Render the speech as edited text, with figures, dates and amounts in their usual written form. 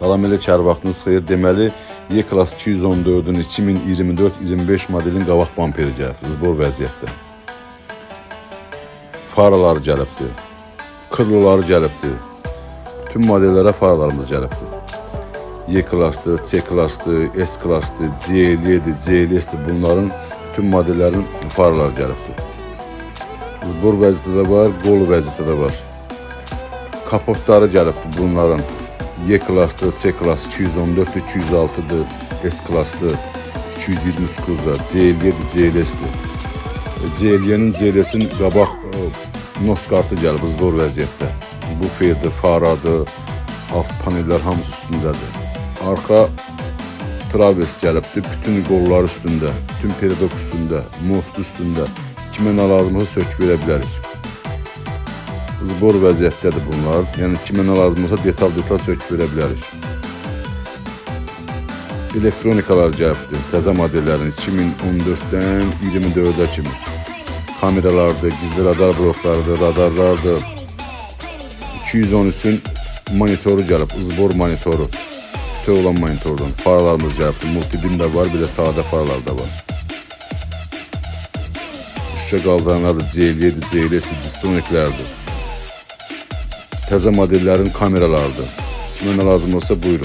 Salam elə kar vaxtınız xeyir. Deməli, E-Class 214-ün 2024-25 modelin qabaq bamperi gəlir. Zbor vəziyyətdə. Faraları gəlibdir. Krloları gəlibdir. Tüm modellərə faralarımız gəlibdir. E-Class'dır, C-Class'dır, S-Class'dır, CL-dir, CLS-dir. Bunların tüm modellərin faraları gəlibdir. Zbor vəziyyətdə var, qol vəziyyətdə var. Kapotları gəlibdir bunların. E-Class'dır, C-Class 214'dir, 206'dır, S-Class'dır, 229'da, CL-dir, CLS-dir. CL-nin, CLS-in qabaq nos kartı gəlib zbor vəziyyətdə. Bufedir, faradır, alt panellər hamısı üstündədir. Arxa traves gəlibdir, bütün qollar üstündə, bütün peridok üstündə, most üstündə. Kimə nə lazımsa söküb verə bilərik. Zbor vəziyyətdədir bunlar. Yəni kimə nə lazımsa detal söküb verə bilərik. Elektronikalar gəlibdir. Təzə modellərin 2014-dən 24-ə kimi. Kameralardır, gizli radar bloklardır, radarlardır. 213-ün monitoru gəlib, zbor monitoru. Bütöv olan monitordan. Faralarımız gəlibdir. Multibin də var, bir də sadə faralar da var. Şüşə qaldıranlardır, CL-dir, CLS-dir, distroniklərdir. Təzə modellərin kameralarıdır. Kimə nə lazım olsa buyurun.